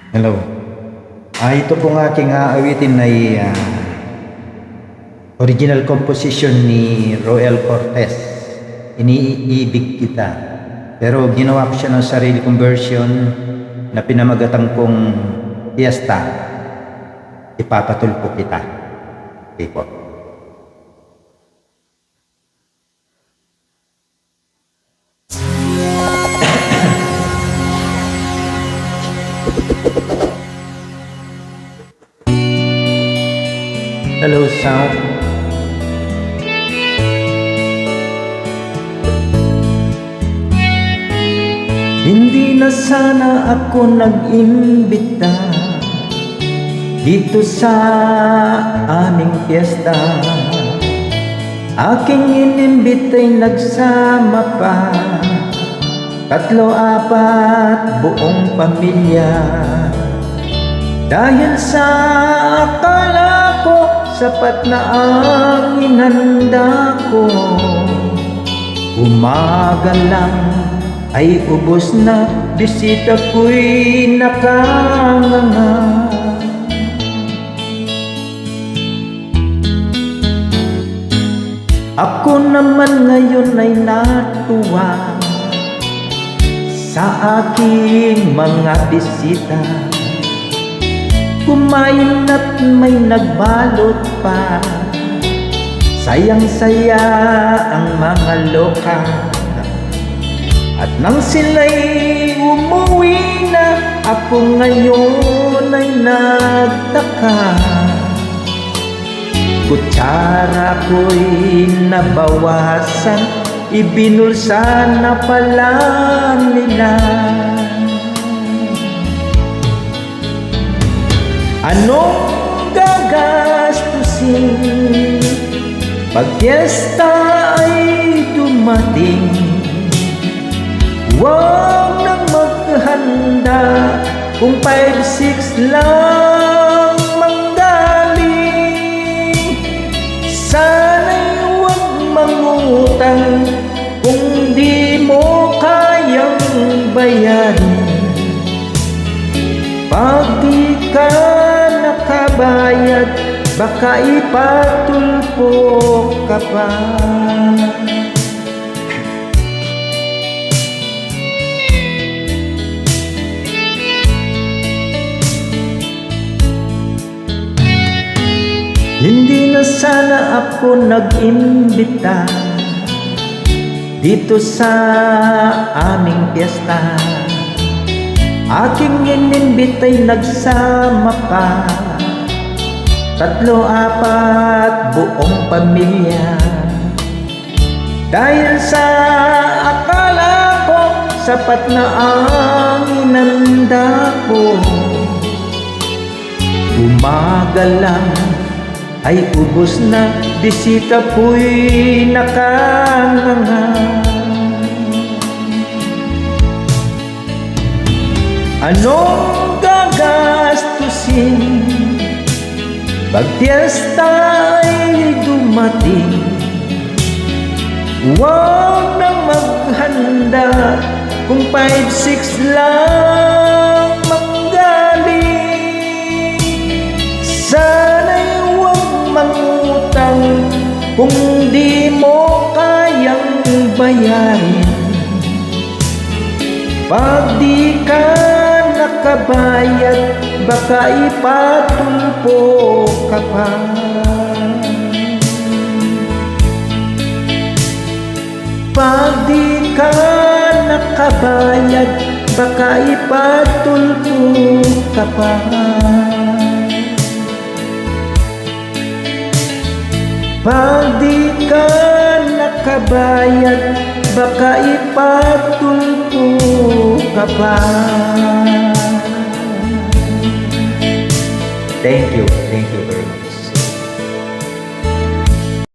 Hello. Ito pong aking aawitin ay original composition ni Roel Cortez. Iniibig kita. Pero ginawa ko siya ng sarili kong version na pinamagatang kong Fiesta. Ipapatulpo kita. Okay po. Hello, sound. Hindi na sana ako nag-imbita dito sa aming piyesta. Aking inimbita'y nagsama pa 3-4 buong pamilya. Dahil sa akala ko sapat na ang inanda ko, umaga lang ay ubos na, bisita ko'y nakanganga. Ako naman ngayon ay natuwa sa aking mga bisita. Kumain at may nagbalot pa, sayang-saya ang mga loka. At nang sila'y umuwi na, ako ngayon ay nagtaka. Kutsara ko'y nabawasan, ibinulsa na pala nila. Anong gagastusin pag piyesta ay dumating? Huwag nang maghanda kung 5-6 lang manggaling. Sana'y huwag mangutang kung di mo kayang bayarin. Pag di ka nakabayad, baka ipatulpo ka pa. Hindi na sana ako nag-imbita dito sa aming piyesta. Aking inimbita'y nagsama pa 3-4 buong pamilya. Dahil sa akala ko sapat na ang inanda ko, umaga lang ay ubos na, bisita ko'y nakanganga. Anong gagastusin pag piyesta ay dumating? Huwag nang maghanda kung 5-6 lang manggaling. Sana'y huwag mangutang kung di mo kayang bayarin. Pag di ka nakabayad, baka ipatulpo ka pa. Pag di ka nakabayad, baka ipatulpo ka pa. Pag di ka nakabayad, baka ipatulpo ka pa. Thank you.